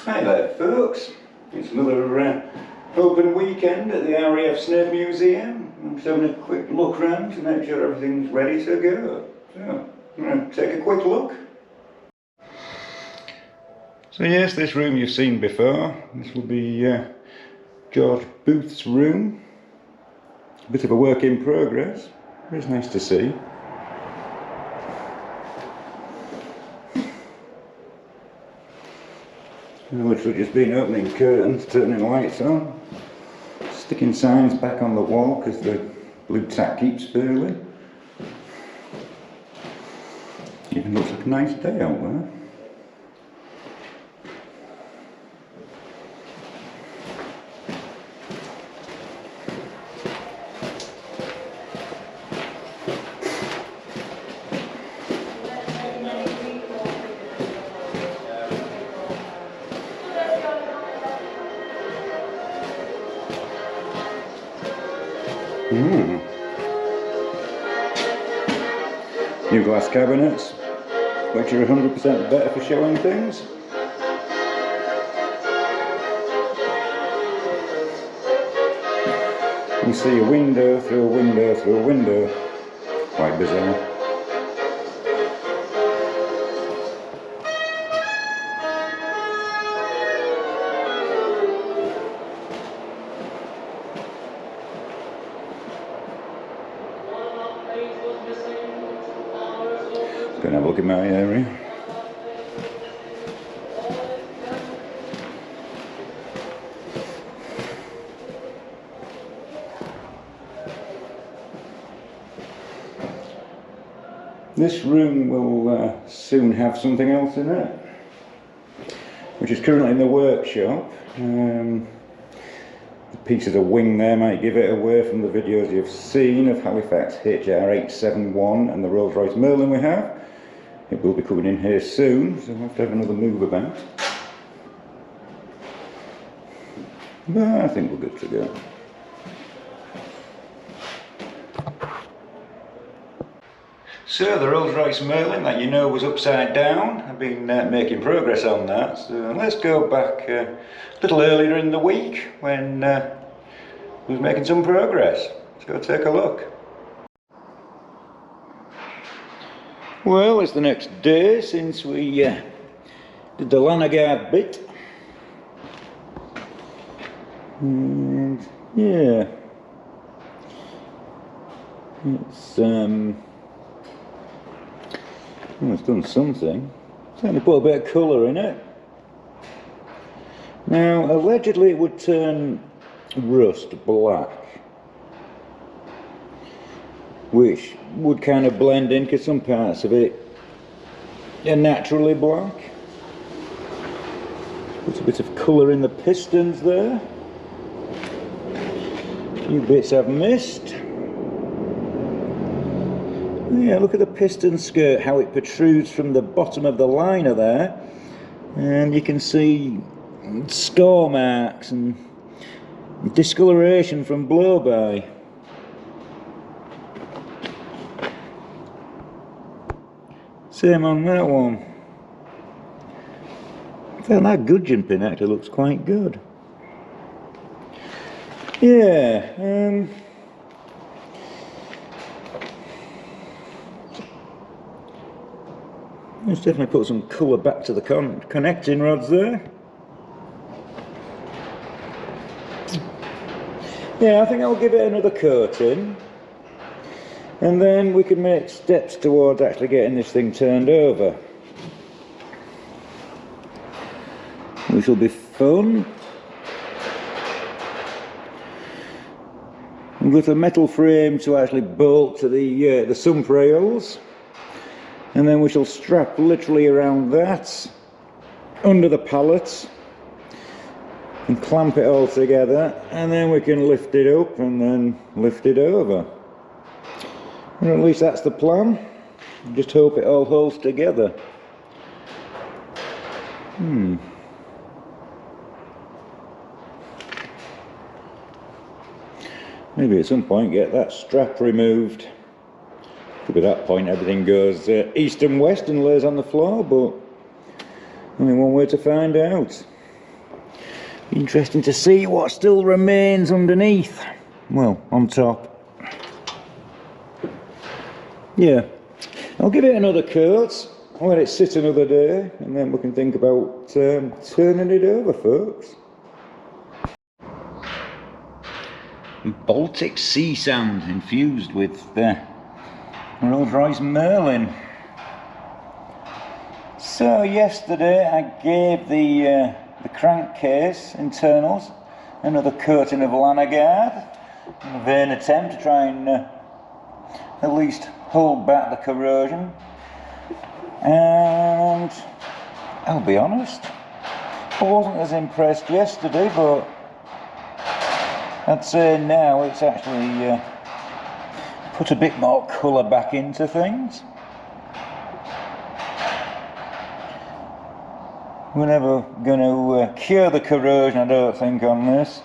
Hi there folks, it's another open weekend at the RAF Snare Museum. I'm just having a quick look round to make sure everything's ready to go. So, I'm going to take a quick look. So yes, this room you've seen before. This will be George Booth's room. A bit of a work in progress, but it's nice to see. I've literally just been opening curtains, turning lights on, sticking signs back on the wall because the blue tack keeps furling. Even looks like a nice day out there. New glass cabinets, which are 100% better for showing things. You see a window through a window through a window. Quite bizarre. Go and have a look at my area. This room will soon have something else in it, which is currently in the workshop. The pieces of wing there might give it away from the videos you've seen of Halifax HR871 and the Rolls Royce Merlin we have. It will be coming in here soon, so we'll have to have another move about. But I think we're good to go. So the Rolls Royce Merlin that you know was upside down, I've been making progress on that. So let's go back a little earlier in the week when I was making some progress. Let's go take a look. Well, it's the next day since we did the Lanagard bit. And yeah, it's done something. Certainly put a bit of colour in it. Now, allegedly it would turn rust black, which would kind of blend in because some parts of it are naturally black. Puts a bit of colour in the pistons there. A few bits I've missed. Yeah, look at the piston skirt, how it protrudes from the bottom of the liner there, and you can see score marks and discoloration from blow-by. Same on that one. I feel that gudgeon pin actually looks quite good. Yeah, let's definitely put some colour back to the connecting rods there. Yeah, I think I'll give it another coating, and then we can make steps towards actually getting this thing turned over, which will be fun. With a metal frame to actually bolt to the sump rails. And then we shall strap literally around that, under the pallets, and clamp it all together, and then we can lift it up and then lift it over. And at least that's the plan. Just hope it all holds together. Maybe at some point get that strap removed. Could be that point everything goes east and west and lays on the floor, but only one way to find out. Interesting to see what still remains underneath. Well, on top. Yeah, I'll give it another coat, I'll let it sit another day, and then we can think about turning it over, folks. Baltic sea sound infused with Rolls Royce Merlin. So yesterday I gave the crankcase internals another coating of Lanagard in a vain attempt to try and at least hold back the corrosion, and I'll be honest, I wasn't as impressed yesterday, but I'd say now it's actually put a bit more colour back into things. We're never going to cure the corrosion, I don't think, on this.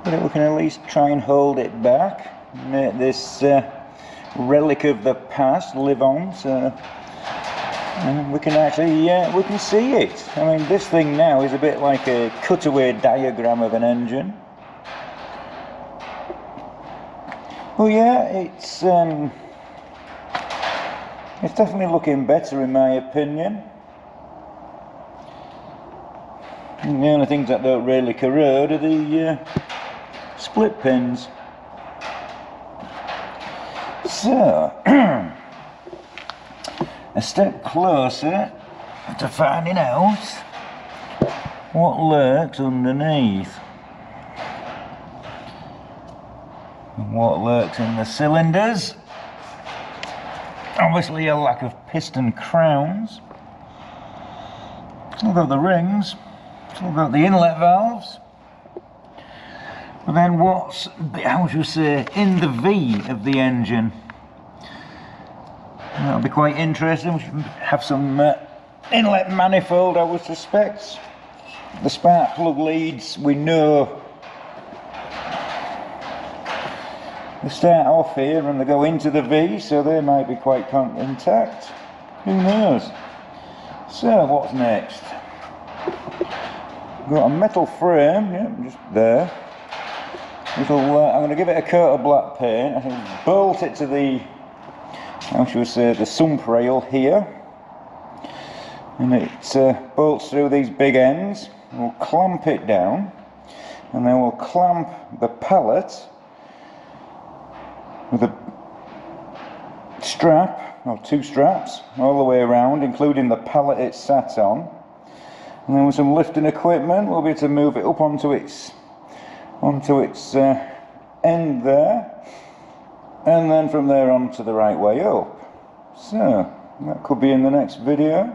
But we can at least try and hold it back, make this relic of the past live on, so we can actually, we can see it. I mean, this thing now is a bit like a cutaway diagram of an engine. Well, yeah, it's definitely looking better in my opinion. And the only things that don't really corrode are the split pins. So, a step closer to finding out what lurks underneath and what lurks in the cylinders. Obviously a lack of piston crowns. Still got the rings, still got the inlet valves. But then what's, how should we say, in the V of the engine? That'll be quite interesting. We should have some inlet manifold, I would suspect. The spark plug leads, we know they start off here and they go into the V, so they might be quite intact. Who knows? So what's next? We've got a metal frame, yeah, just there. I'm going to give it a coat of black paint. I think bolt it to the, how should we say, the sump rail here, and it bolts through these big ends. We'll clamp it down, and then we'll clamp the pallet with a strap, or two straps, all the way around, including the pallet it's sat on. And then with some lifting equipment, we'll be able to move it up onto its end there, and then from there on to the right way up. So that could be in the next video.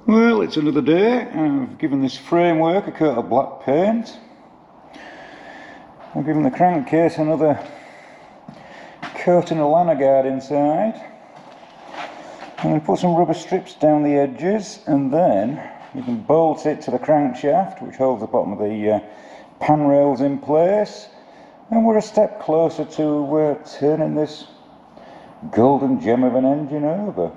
Well, it's another day. I've given this framework a coat of black paint. I've given the crankcase another coating of Lanagard inside. I'm going to put some rubber strips down the edges, and then you can bolt it to the crankshaft, which holds the bottom of the pan rails in place, and we're a step closer to turning this golden gem of an engine over.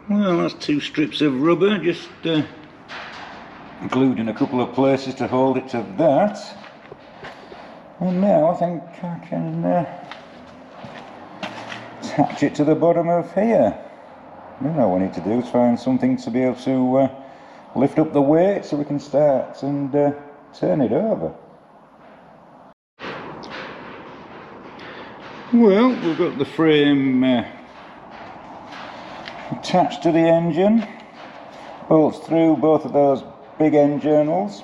Well, that's two strips of rubber, just glued in a couple of places to hold it to that. And now I think I can attach it to the bottom of here. Now what we need to do is find something to be able to lift up the weight so we can start and turn it over. Well, we've got the frame attached to the engine, bolts through both of those big end journals,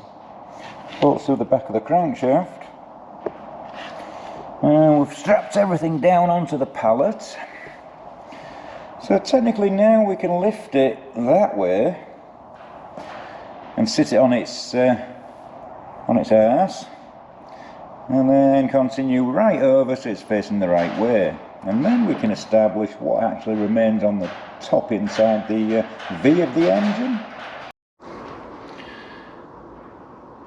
bolts through the back of the crankshaft, and we've strapped everything down onto the pallet. So technically now we can lift it that way and sit it on its arse, and then continue right over so it's facing the right way, and then we can establish what actually remains on the top inside the V of the engine.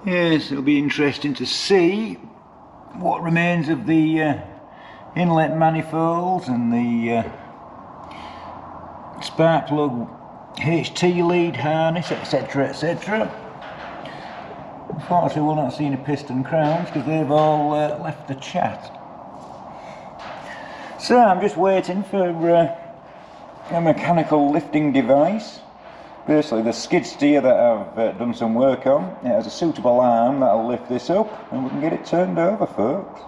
Yes, it'll be interesting to see what remains of the inlet manifolds and the spark plug HT lead harness, etc, etc. Unfortunately we'll not see any piston crowns because they've all left the chat. So I'm just waiting for a mechanical lifting device. Basically the skid steer that I've done some work on, it has a suitable arm that'll lift this up and we can get it turned over, folks.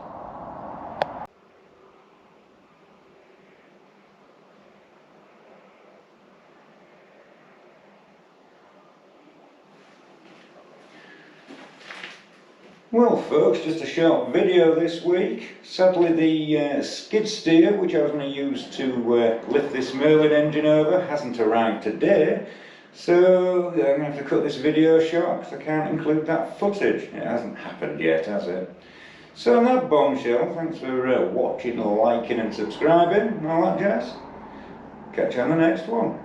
Well folks, just a short video this week. Sadly the skid steer which I was going to use to lift this Merlin engine over hasn't arrived today, so I'm going to have to cut this video short because I can't include that footage. It hasn't happened yet, has it? So on that bombshell, thanks for watching, liking and subscribing and all that jazz. Catch you on the next one.